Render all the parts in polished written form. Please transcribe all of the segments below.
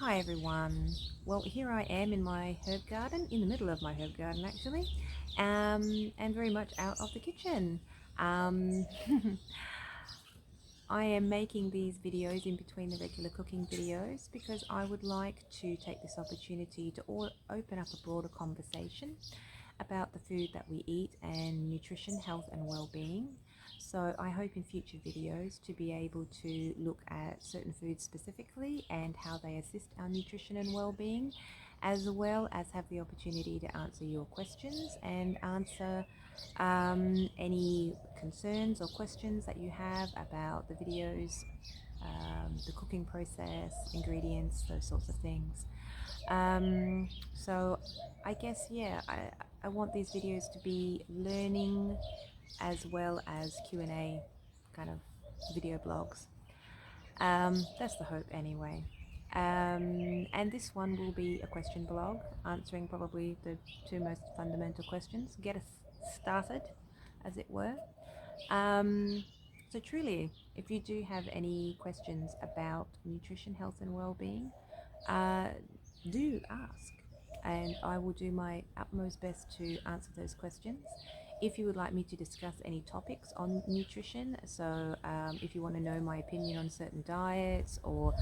Hi everyone. Well, here I am in my herb garden, in the middle of my herb garden actually, and very much out of the kitchen. Um, I am making these videos in between the regular cooking videos because I would like to take this opportunity to open up a broader conversation about the food that we eat and nutrition, health and well-being. So I hope in future videos to be able to look at certain foods specifically and how they assist our nutrition and well-being, as well as have the opportunity to answer your questions and answer any concerns or questions that you have about the videos, the cooking process, ingredients, those sorts of things. So I guess, yeah, I want these videos to be learning as well as Q&A kind of video blogs. That's the hope anyway. And this one will be a question blog answering probably the two most fundamental questions. Get us started, as it were. Um, so truly, if you do have any questions about nutrition, health and well-being, uh, do ask, and I will do my utmost best to answer those questions. If you would like me to discuss any topics on nutrition, so if you want to know my opinion on certain diets or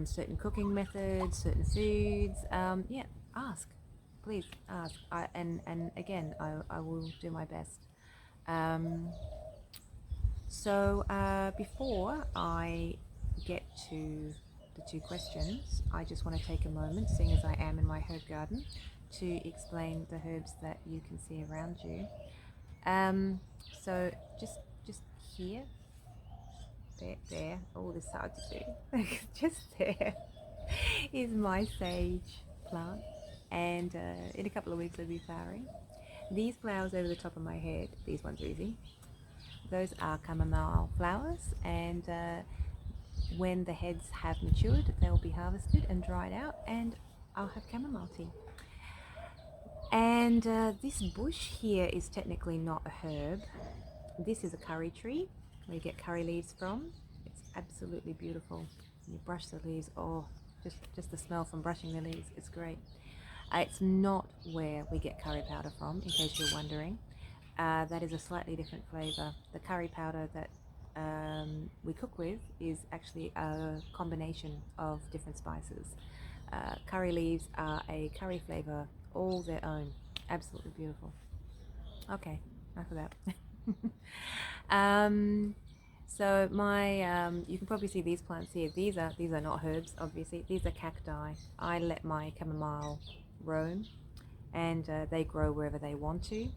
certain cooking methods, certain foods, yeah, ask. Please ask. And again, I will do my best. Um, Before I get to the two questions, I just want to take a moment, seeing as I am in my herb garden, to explain the herbs that you can see around you. Um, so just here, there. Oh, this is hard to do. Just there is my sage plant, and in a couple of weeks it'll be flowering. These flowers over the top of my head, these ones are easy. Those are chamomile flowers, and when the heads have matured, they'll be harvested and dried out, and I'll have chamomile tea. And this bush here is technically not a herb. This is a curry tree where you get curry leaves from. It's absolutely beautiful. You brush the leaves, oh, just the smell from brushing the leaves, it's great. It's not where we get curry powder from, in case you're wondering. That is a slightly different flavor. The curry powder that we cook with is actually a combination of different spices. Curry leaves are a curry flavor all their own. Absolutely beautiful. Okay, enough of that. um, so you can probably see these plants here. These are not herbs, obviously. These are cacti. I let my chamomile roam, and they grow wherever they want to.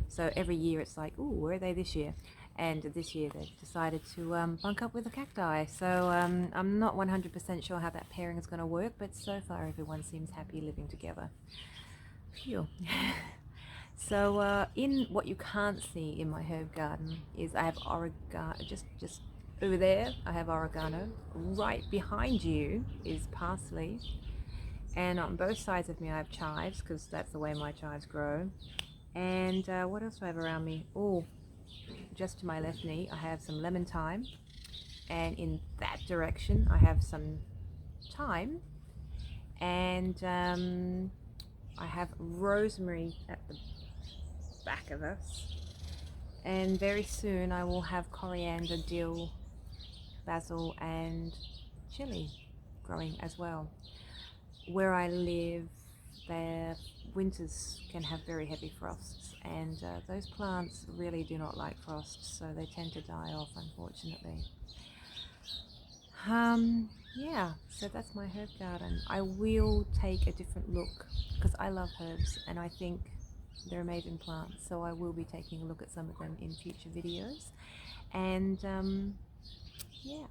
So every year it's like, ooh, where are they this year? And this year they decided to bunk up with the cacti. So I'm not 100% sure how that pairing is going to work, but so far everyone seems happy living together. Phew. So in what you can't see in my herb garden is I have oregano, just over there I have oregano. Right behind you is parsley. And on both sides of me I have chives, because that's the way my chives grow. And what else do I have around me? Oh, just to my left knee I have some lemon thyme. And in that direction I have some thyme. And I have rosemary at the back of us. And very soon I will have coriander, dill, basil and chili growing as well. Where I live, their winters can have very heavy frosts, and those plants really do not like frost, so they tend to die off, unfortunately. Yeah, so that's my herb garden. I will take a different look because I love herbs and I think they're amazing plants, so I will be taking a look at some of them in future videos. And yeah,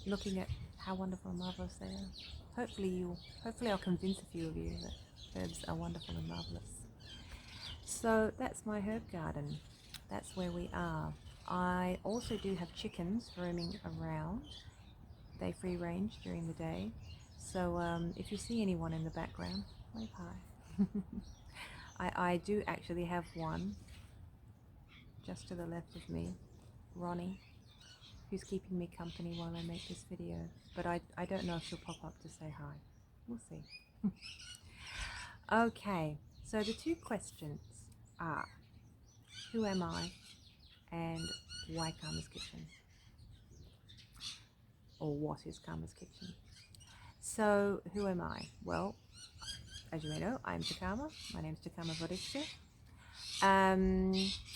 looking at how wonderful and marvelous they are. Hopefully I'll convince a few of you that herbs are wonderful and marvelous. So that's my herb garden. That's where we are. I also do have chickens roaming around. They free range during the day. So if you see anyone in the background, wave hi. I do actually have one just to the left of me, Ronnie. who's keeping me company while I make this video, but I don't know if she'll pop up to say hi. We'll see. Okay, so the two questions are, who am I and why Karma's Kitchen? Or what is Karma's Kitchen? So, who am I? Well, as you may know, I'm Takama. My name's Takama Vodicka.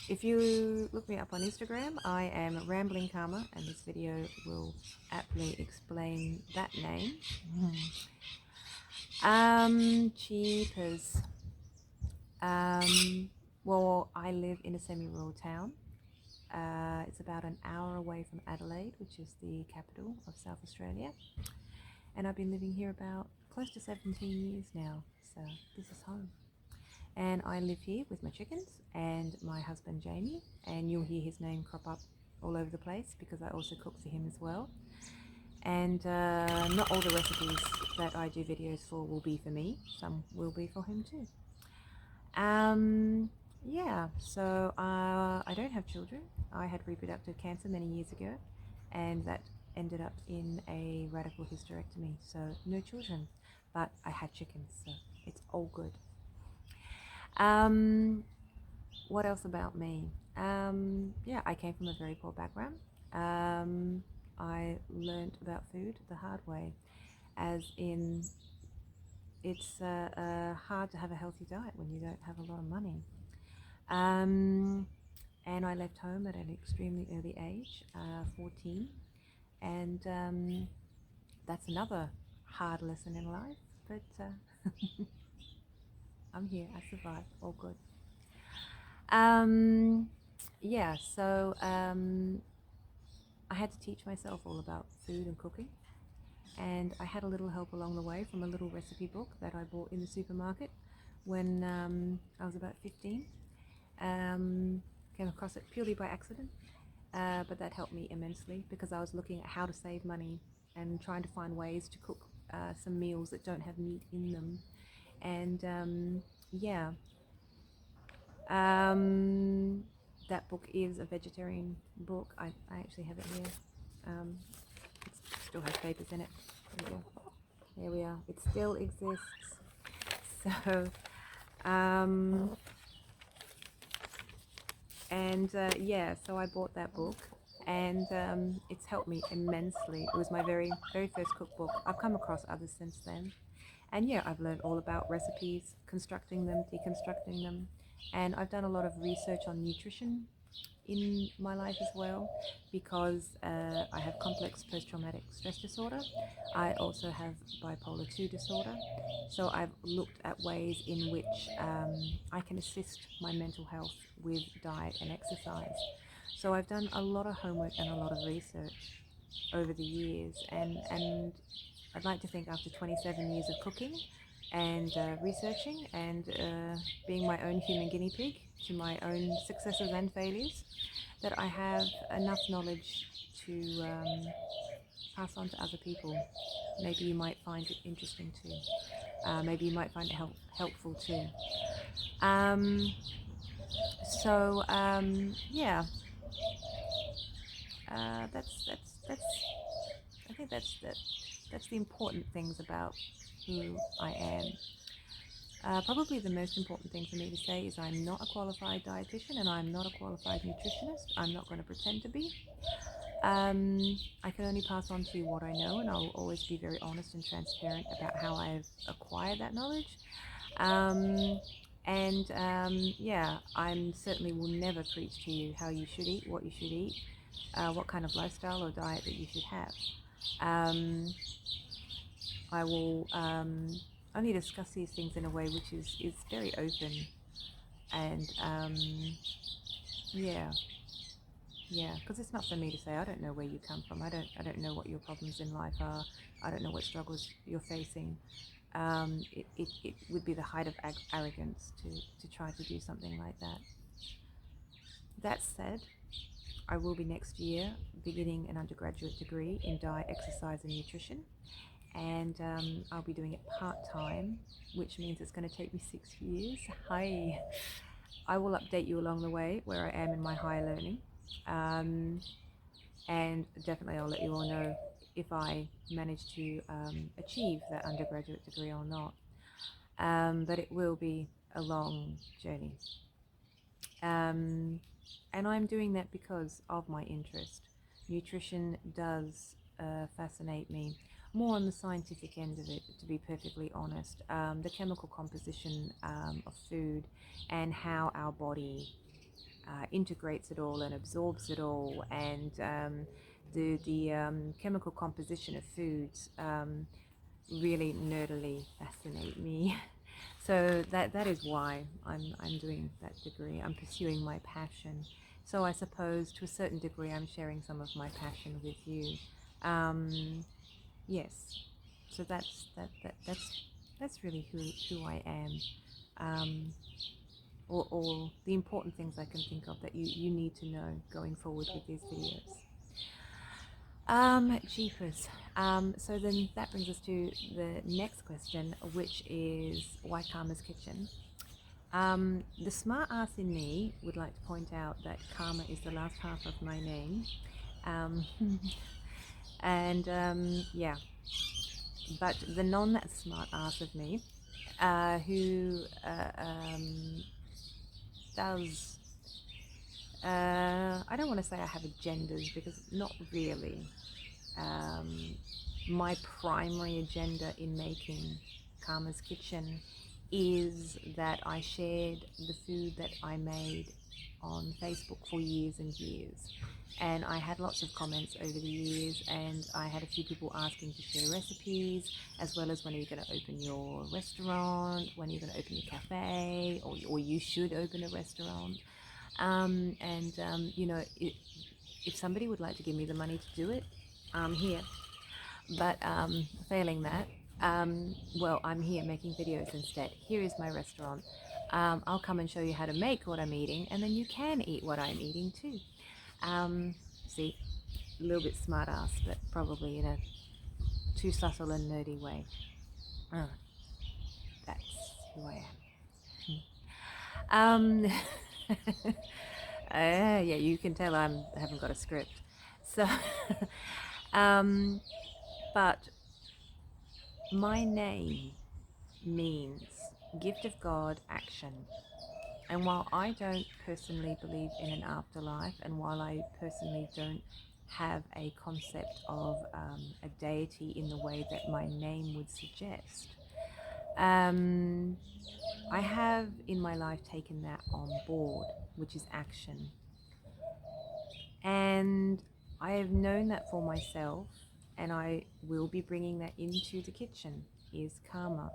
If you look me up on Instagram, I am Rambling Karma, and this video will aptly explain that name. Cheapers. Well, I live in a semi-rural town. It's about an hour away from Adelaide, which is the capital of South Australia. And I've been living here about close to 17 years now, so this is home. And I live here with my chickens and my husband Jamie, and you'll hear his name crop up all over the place because I also cook for him as well. And not all the recipes that I do videos for will be for me, some will be for him too. Yeah, so I don't have children. I had reproductive cancer many years ago, and that ended up in a radical hysterectomy, so no children, but I had chickens, so it's all good. What else about me? Yeah, I came from a very poor background. I learned about food the hard way, as in it's hard to have a healthy diet when you don't have a lot of money. And I left home at an extremely early age, 14, and that's another hard lesson in life, but I'm here, I survived, all good. Yeah, so I had to teach myself all about food and cooking, and I had a little help along the way from a little recipe book that I bought in the supermarket when I was about 15. Came across it purely by accident, but that helped me immensely because I was looking at how to save money and trying to find ways to cook some meals that don't have meat in them. And yeah, that book is a vegetarian book. I actually have it here. It still has papers in it. There we go. There we are. It still exists. So, yeah, so I bought that book, and it's helped me immensely. It was my very first cookbook. I've come across others since then, and yeah, I've learned all about recipes, constructing them, deconstructing them, and I've done a lot of research on nutrition in my life as well, because I have complex post-traumatic stress disorder. I also have bipolar 2 disorder, so I've looked at ways in which I can assist my mental health with diet and exercise. So I've done a lot of homework and a lot of research over the years, and I'd like to think after 27 years of cooking and researching and being my own human guinea pig to my own successes and failures, that I have enough knowledge to pass on to other people. Maybe you might find it interesting too. Maybe you might find it helpful too. Yeah, that's I think that's the important things about who I am. Probably the most important thing for me to say is I'm not a qualified dietitian and I'm not a qualified nutritionist. I'm not going to pretend to be. I can only pass on to you what I know, and I'll always be very honest and transparent about how I've acquired that knowledge. Yeah, I certainly will never preach to you how you should eat, what you should eat, what kind of lifestyle or diet that you should have. I will only discuss these things in a way which is very open, and yeah, because it's not for me to say. I don't know where you come from. I don't know what your problems in life are. I don't know what struggles you're facing. It would be the height of arrogance to try to do something like that. That said, I will be next year beginning an undergraduate degree in diet, exercise and nutrition, and I'll be doing it part-time, which means it's going to take me 6 years. Hi. I will update you along the way where I am in my higher learning. and definitely I'll let you all know if I manage to achieve that undergraduate degree or not. But it will be a long journey. And I'm doing that because of my interest. Nutrition does fascinate me, more on the scientific end of it, to be perfectly honest. The chemical composition of food and how our body integrates it all and absorbs it all, and the chemical composition of foods really nerdily fascinate me. So that is why I'm doing that degree. I'm pursuing my passion. So I suppose to a certain degree I'm sharing some of my passion with you. Yes. So that's really who I am. Um, or the important things I can think of that you need to know going forward with these videos. Jeepers. So then that brings us to the next question, which is why Karma's Kitchen? The smart ass in me would like to point out that Karma is the last half of my name. Um, and yeah, but the non smart ass of me, who does, I don't want to say I have agendas because not really. Um, my primary agenda in making Karma's Kitchen is that I shared the food that I made on Facebook for years and years. And I had lots of comments over the years, and I had a few people asking to share recipes, as well as when are you going to open your restaurant, when are you going to open your cafe, or you should open a restaurant. You know, if somebody would like to give me the money to do it, I'm here. But failing that, well, I'm here making videos instead. Here is my restaurant. I'll come and show you how to make what I'm eating, and then you can eat what I'm eating too. See, a little bit smart ass, but probably in a too subtle and nerdy way. Uh, that's who I am. Yeah, you can tell I haven't got a script. So, but my name means gift of God action. And while I don't personally believe in an afterlife, and while I personally don't have a concept of a deity in the way that my name would suggest, I have in my life taken that on board, which is action. And I have known that for myself, and I will be bringing that into the kitchen, is karma.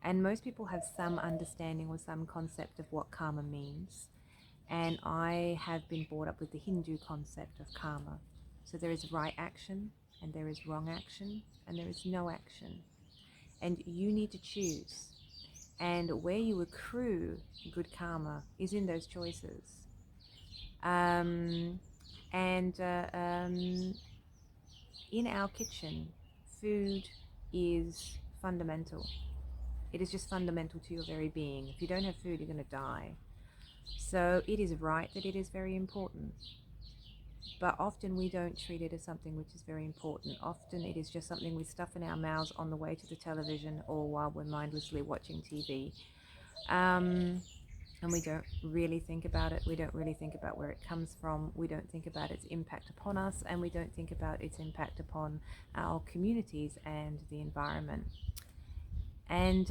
And most people have some understanding or some concept of what karma means. And I have been brought up with the Hindu concept of karma. So there is right action, and there is wrong action, and there is no action. And you need to choose. And where you accrue good karma is in those choices. Um, and in our kitchen, food is fundamental. It is just fundamental to your very being. If you don't have food, you're going to die. So it is right that it is very important. But often we don't treat it as something which is very important. Often it is just something we stuff in our mouths on the way to the television or while we're mindlessly watching TV. And we don't really think about it. We don't really think about where it comes from. We don't think about its impact upon us, and we don't think about its impact upon our communities and the environment. And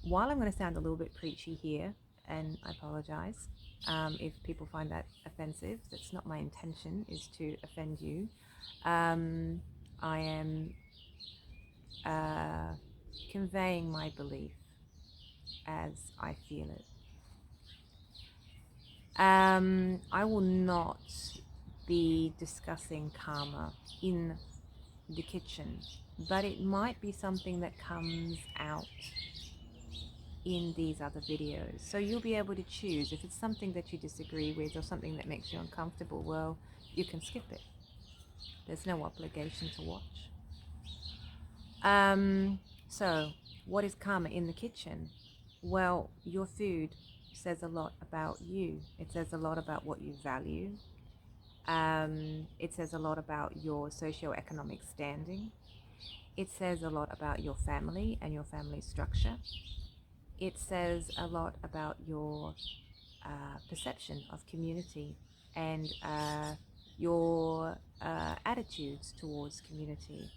while I'm going to sound a little bit preachy here, and I apologize if people find that offensive, that's not my intention, is to offend you. I am conveying my belief as I feel it. I will not be discussing karma in the kitchen, but it might be something that comes out in these other videos. So you'll be able to choose. If it's something that you disagree with or something that makes you uncomfortable, well, you can skip it. There's no obligation to watch. So what is karma in the kitchen? Well, your food says a lot about you. It says a lot about what you value. It says a lot about your socioeconomic standing. It says a lot about your family and your family structure. It says a lot about your perception of community and your attitudes towards community.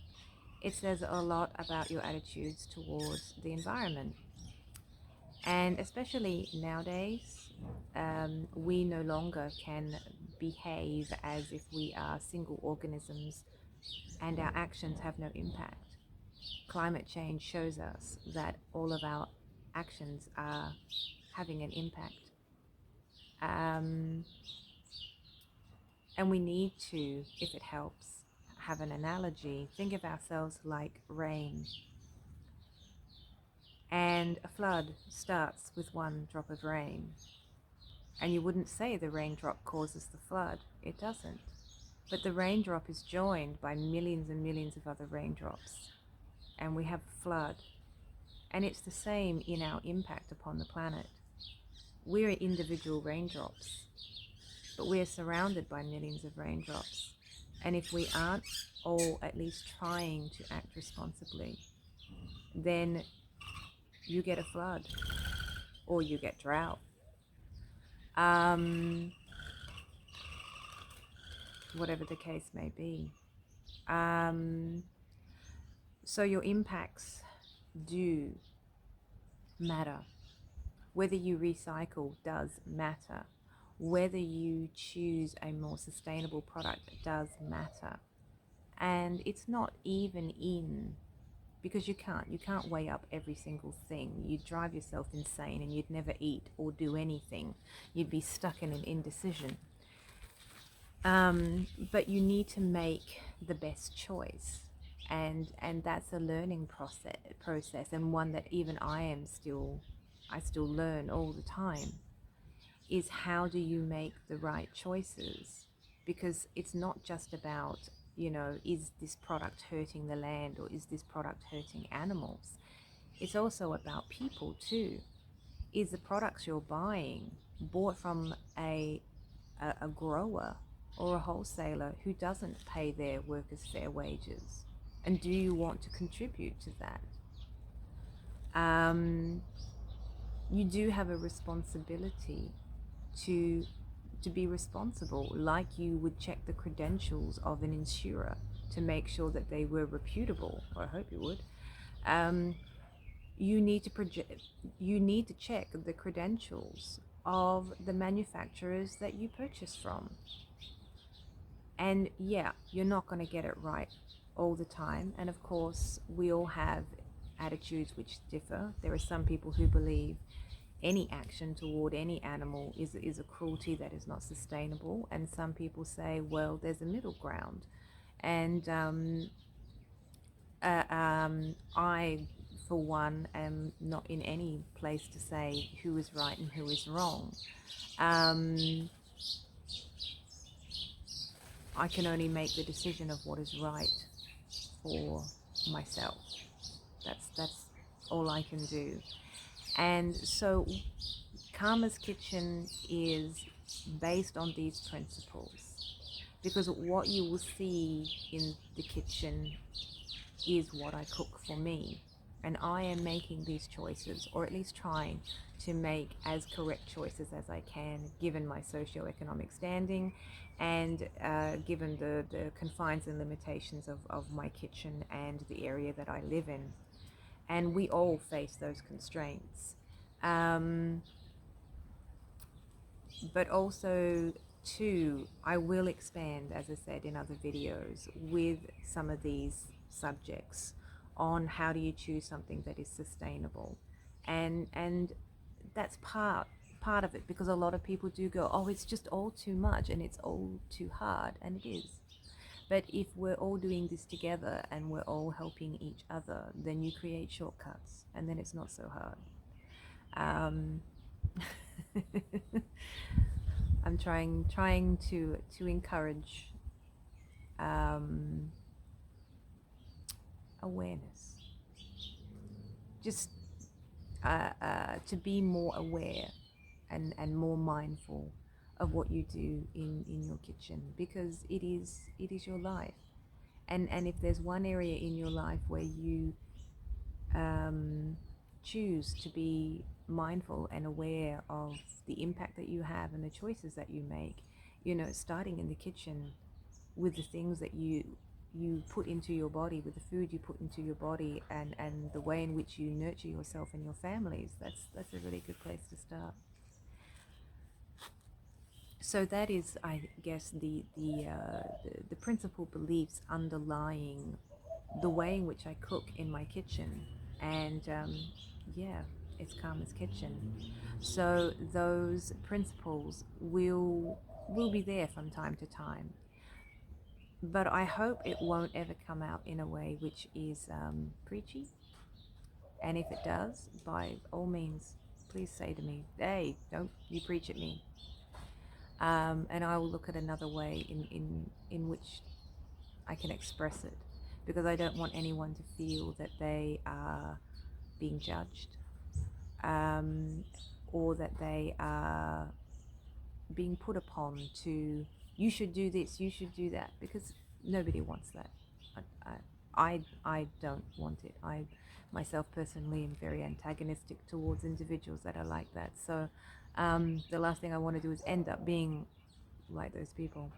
It says a lot about your attitudes towards the environment. And especially nowadays, we no longer can behave as if we are single organisms and our actions have no impact. Climate change shows us that all of our actions are having an impact. Um, and we need to, if it helps, have an analogy. Think of ourselves like rain. And a flood starts with one drop of rain. And you wouldn't say the raindrop causes the flood. It doesn't. But the raindrop is joined by millions and millions of other raindrops. And we have a flood. And it's the same in our impact upon the planet. We're individual raindrops, but we're surrounded by millions of raindrops. And if we aren't all at least trying to act responsibly, then you get a flood or you get drought. Whatever the case may be. So your impacts do matter. Whether you recycle does matter. Whether you choose a more sustainable product does matter. And it's not even in, because you can't weigh up every single thing. You'd drive yourself insane and you'd never eat or do anything. You'd be stuck in an indecision. But you need to make the best choice. And that's a learning process, and one that even I still learn all the time, is how do you make the right choices? Because it's not just about, is this product hurting the land or is this product hurting animals? It's also about people too. Is the products you're buying bought from a grower or a wholesaler who doesn't pay their workers fair wages? And do you want to contribute to that? You do have a responsibility to be responsible, like you would check the credentials of an insurer to make sure that they were reputable, or I hope you would. You need to check the credentials of the manufacturers that you purchase from. And yeah, you're not going to get it right all the time. And of course, we all have attitudes which differ. There are some people who believe any action toward any animal is a cruelty that is not sustainable. And some people say, well, there's a middle ground. And I, for one, am not in any place to say who is right and who is wrong. I can only make the decision of what is right for myself. That's all I can do. And so Karma's Kitchen is based on these principles, because what you will see in the kitchen is what I cook for me. And I am making these choices, or at least trying to make as correct choices as I can, given my socioeconomic standing and given the confines and limitations of my kitchen and the area that I live in. And we all face those constraints. But also, too, I will expand, as I said in other videos, with some of these subjects on how do you choose something that is sustainable. And that's part of it, because a lot of people do go, oh, it's just all too much and it's all too hard, and it is. But if we're all doing this together and we're all helping each other, then you create shortcuts, and then it's not so hard. I'm trying to encourage awareness, just to be more aware and more mindful of what you do in your kitchen, because it is your life. And if there's one area in your life where you um, choose to be mindful and aware of the impact that you have and the choices that you make, starting in the kitchen with the things that you put into your body, with the food you put into your body, and the way in which you nurture yourself and your families, that's a really good place to start. So that is, I guess, the principal beliefs underlying the way in which I cook in my kitchen. And yeah, it's Karma's Kitchen. So those principles will be there from time to time, but I hope it won't ever come out in a way which is preachy. And if it does, by all means, please say to me, "Hey, don't you preach at me." And I will look at another way in which I can express it, because I don't want anyone to feel that they are being judged, um, or that they are being put upon to, you should do this, you should do that, because nobody wants that. I don't want it. I myself personally am very antagonistic towards individuals that are like that. So the last thing I want to do is end up being like those people.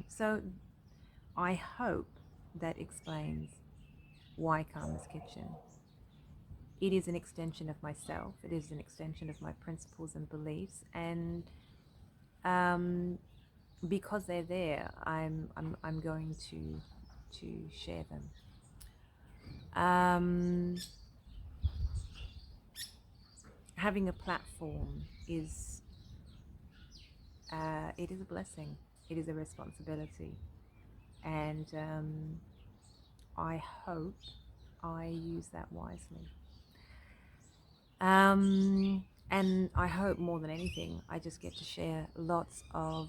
So I hope that explains why Karma's Kitchen. It is an extension of myself. It is an extension of my principles and beliefs, and um, because they're there, I'm going to share them. Having a platform is it is a blessing. It is a responsibility, and I hope I use that wisely. And I hope more than anything, I just get to share lots of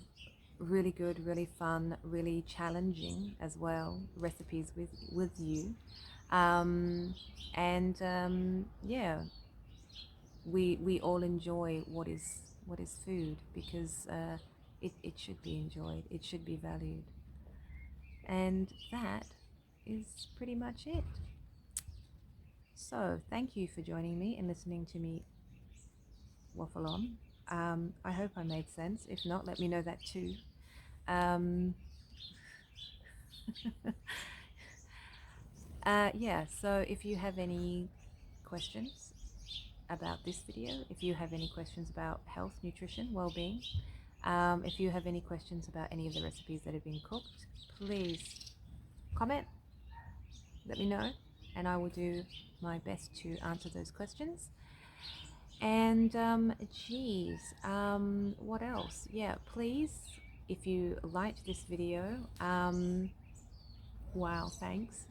really good, really fun, really challenging as well recipes with you. And yeah, we all enjoy what is food, because it should be enjoyed, it should be valued, and that is pretty much it. So thank you for joining me and listening to me waffle on. I hope I made sense. If not, let me know that too. Um, yeah, so if you have any questions about this video, if you have any questions about health, nutrition, well-being, if you have any questions about any of the recipes that have been cooked, please comment, let me know, and I will do my best to answer those questions. And geez, what else? Yeah, please, if you liked this video, wow, thanks.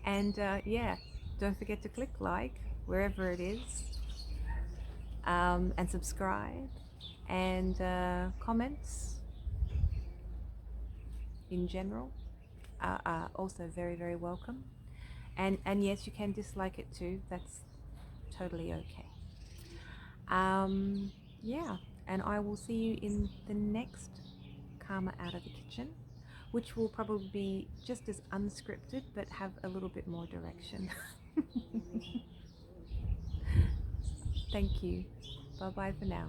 And yeah, don't forget to click like wherever it is, and subscribe, and comments in general are also very, very welcome. And yes, you can dislike it too. That's totally okay. Yeah, and I will see you in the next Karma Out of the Kitchen, which will probably be just as unscripted but have a little bit more direction. Thank you. Bye bye for now.